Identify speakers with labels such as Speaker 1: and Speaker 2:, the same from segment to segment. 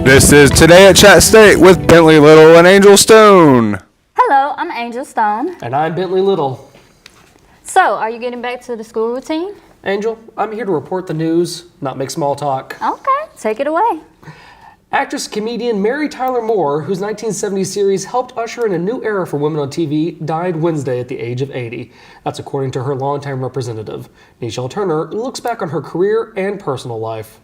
Speaker 1: This is Today at ChattState with Bentley Little and Angel Stone.
Speaker 2: Hello, I'm Angel Stone.
Speaker 3: And I'm Bentley Little.
Speaker 2: So, are you getting back to the school routine?
Speaker 3: Angel, I'm here to report the news, not make small talk.
Speaker 2: Okay, take it away.
Speaker 3: Actress-comedian Mary Tyler Moore, whose 1970s series helped usher in a new era for women on TV, died Wednesday at the age of 80. That's according to her longtime representative. Nichelle Turner looks back on her career and personal life.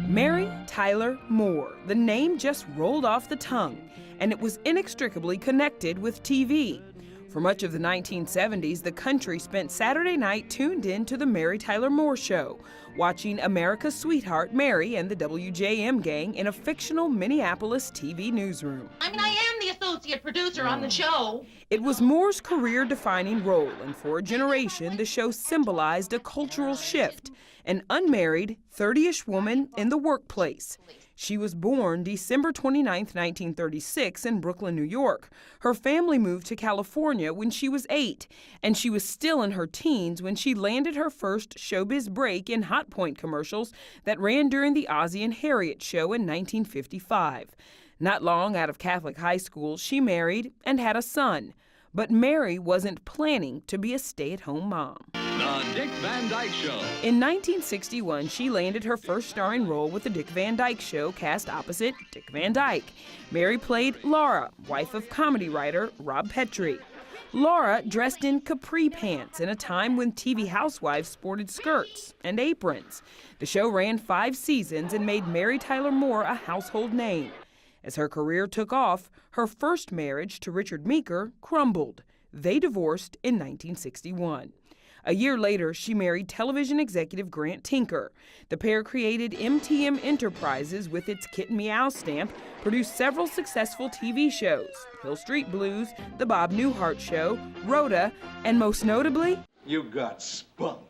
Speaker 4: Mary Tyler Moore. The name just rolled off the tongue, and it was inextricably connected with TV. For much of the 1970s, the country spent Saturday night tuned in to the Mary Tyler Moore Show, watching America's sweetheart Mary and the WJM gang in a fictional Minneapolis TV newsroom.
Speaker 5: I am the associate producer on the show.
Speaker 4: It was Moore's career-defining role, and for a generation, the show symbolized a cultural shift, an unmarried, 30-ish woman in the workplace. She was born December 29, 1936 in Brooklyn, New York. Her family moved to California when she was 8, and she was still in her teens when she landed her first showbiz break in Hot Point commercials that ran during the Ozzie and Harriet show in 1955. Not long out of Catholic high school, she married and had a son. But Mary wasn't planning to be a stay-at-home mom.
Speaker 6: The Dick Van Dyke Show.
Speaker 4: In 1961, she landed her first starring role with The Dick Van Dyke Show, cast opposite Dick Van Dyke. Mary played Laura, wife of comedy writer Rob Petrie. Laura dressed in capri pants in a time when TV housewives sported skirts and aprons. The show ran 5 seasons and made Mary Tyler Moore a household name. As her career took off, her first marriage to Richard Meeker crumbled. They divorced in 1961. A year later, she married television executive Grant Tinker. The pair created MTM Enterprises with its Kit and Meow stamp, produced several successful TV shows, Hill Street Blues, The Bob Newhart Show, Rhoda, and most notably,
Speaker 6: You got spunk.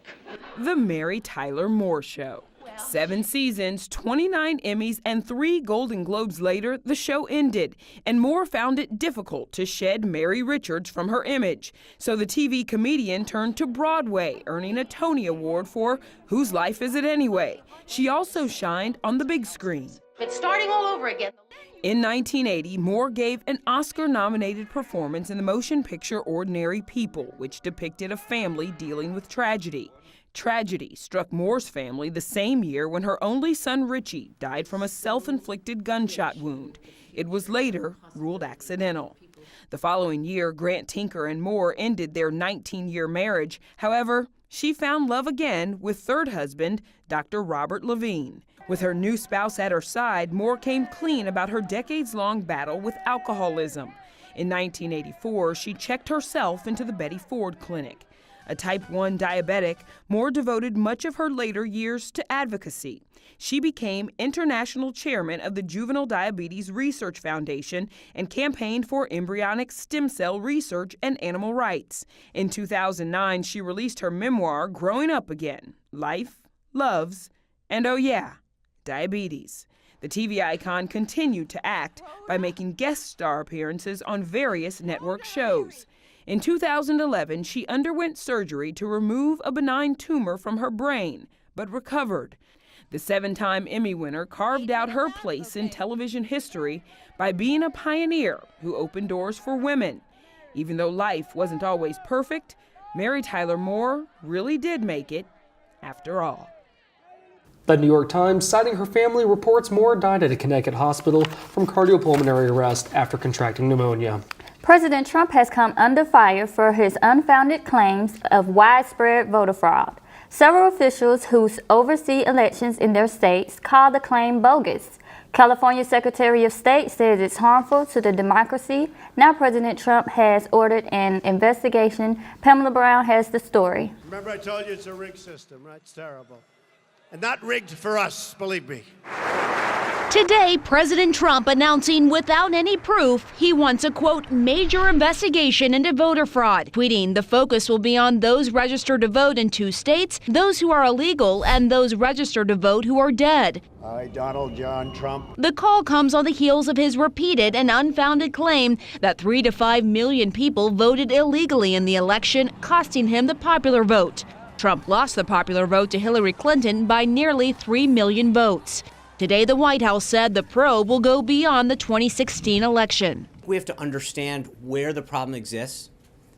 Speaker 4: The Mary Tyler Moore Show. 7 seasons, 29 Emmys, and 3 Golden Globes later, the show ended, and Moore found it difficult to shed Mary Richards from her image. So the TV comedian turned to Broadway, earning a Tony Award for Whose Life Is It Anyway? She also shined on the big screen.
Speaker 5: It's starting all over again.
Speaker 4: In 1980, Moore gave an Oscar-nominated performance in the motion picture Ordinary People, which depicted a family dealing with tragedy. Tragedy struck Moore's family the same year when her only son Richie died from a self-inflicted gunshot wound. It was later ruled accidental. The following year, Grant Tinker and Moore ended their 19-year marriage. However, she found love again with third husband, Dr. Robert Levine. With her new spouse at her side, Moore came clean about her decades-long battle with alcoholism. In 1984, she checked herself into the Betty Ford Clinic. A type 1 diabetic, Moore devoted much of her later years to advocacy. She became international chairman of the Juvenile Diabetes Research Foundation and campaigned for embryonic stem cell research and animal rights. In 2009, she released her memoir, Growing Up Again, Life, Loves, and oh yeah, Diabetes. The TV icon continued to act by making guest star appearances on various network shows. In 2011, she underwent surgery to remove a benign tumor from her brain, but recovered. The 7-time Emmy winner carved out her place in television history by being a pioneer who opened doors for women. Even though life wasn't always perfect, Mary Tyler Moore really did make it, after all.
Speaker 3: The New York Times, citing her family, reports Moore died at a Connecticut hospital from cardiopulmonary arrest after contracting pneumonia.
Speaker 2: President Trump has come under fire for his unfounded claims of widespread voter fraud. Several officials who oversee elections in their states call the claim bogus. California Secretary of State says it's harmful to the democracy. Now President Trump has ordered an investigation. Pamela Brown has the story.
Speaker 7: Remember I told you it's a rigged system, right? It's terrible. And not rigged for us, believe me.
Speaker 8: Today, President Trump announcing without any proof he wants a, quote, major investigation into voter fraud, tweeting the focus will be on those registered to vote in 2 states, those who are illegal, and those registered to vote who are dead.
Speaker 7: I, Donald John Trump.
Speaker 8: The call comes on the heels of his repeated and unfounded claim that 3 to 5 million people voted illegally in the election, costing him the popular vote. Trump lost the popular vote to Hillary Clinton by nearly 3 million votes. Today, the White House said the probe will go beyond the 2016 election.
Speaker 9: We have to understand where the problem exists,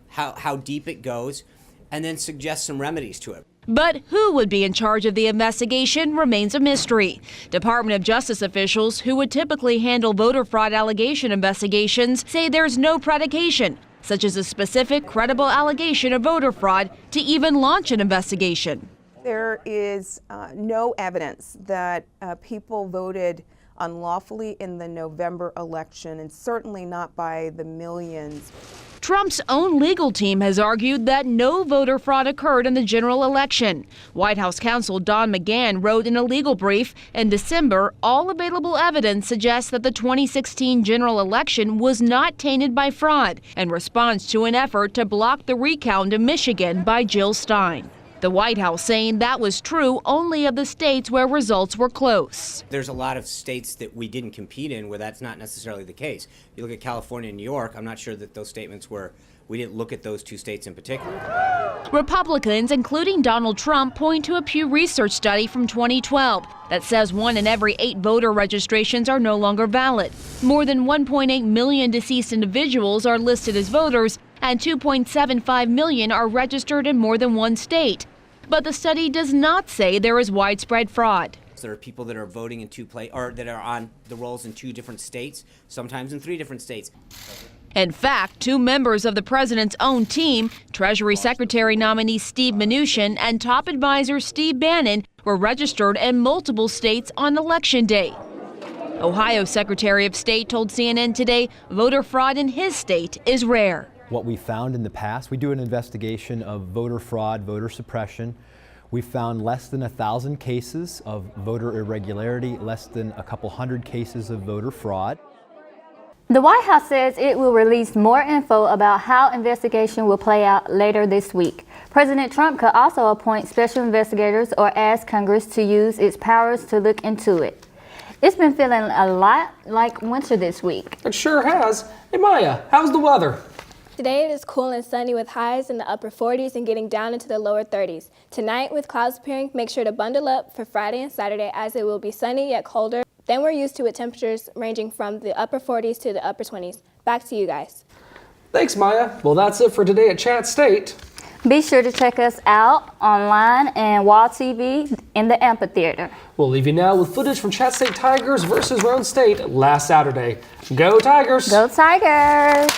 Speaker 9: how deep it goes, and then suggest some remedies to it.
Speaker 8: But who would be in charge of the investigation remains a mystery. Department of Justice officials who would typically handle voter fraud allegation investigations say there's no predication, such as a specific credible allegation of voter fraud, to even launch an investigation.
Speaker 10: There is no evidence that people voted unlawfully in the November election, and certainly not by the millions.
Speaker 8: Trump's own legal team has argued that no voter fraud occurred in the general election. White House counsel Don McGahn wrote in a legal brief in December, all available evidence suggests that the 2016 general election was not tainted by fraud, and responds to an effort to block the recount in Michigan by Jill Stein. The White House saying that was true only of the states where results were close.
Speaker 9: There's a lot of states that we didn't compete in where that's not necessarily the case. You look at California and New York, I'm not sure that those statements we didn't look at those two states in particular.
Speaker 8: Republicans, including Donald Trump, point to a Pew Research study from 2012 that says 1 in every 8 voter registrations are no longer valid. More than 1.8 million deceased individuals are listed as voters, and 2.75 million are registered in more than one state. But the study does not say there is widespread fraud.
Speaker 9: There are people that are voting in or that are on the rolls in 2 different states, sometimes in 3 different states.
Speaker 8: In fact, 2 members of the president's own team, Treasury Secretary nominee Steve Mnuchin and top advisor Steve Bannon, were registered in multiple states on Election Day. Ohio Secretary of State told CNN today voter fraud in his state is rare.
Speaker 11: What we found in the past, we do an investigation of voter fraud, voter suppression. We found less than 1,000 cases of voter irregularity, less than a couple hundred cases of voter fraud.
Speaker 2: The White House says it will release more info about how investigation will play out later this week. President Trump could also appoint special investigators or ask Congress to use its powers to look into it. It's been feeling a lot like winter this week.
Speaker 3: It sure has. Hey Maya, how's the weather?
Speaker 12: Today it is cool and sunny with highs in the upper 40s and getting down into the lower 30s. Tonight, with clouds appearing, make sure to bundle up for Friday and Saturday as it will be sunny yet colder than we're used to, with temperatures ranging from the upper 40s to the upper 20s. Back to you guys.
Speaker 3: Thanks, Maya. Well, that's it for today at Chat State.
Speaker 2: Be sure to check us out online and Wall TV in the amphitheater.
Speaker 3: We'll leave you now with footage from Chat State Tigers versus Roan State last Saturday. Go Tigers!
Speaker 2: Go Tigers!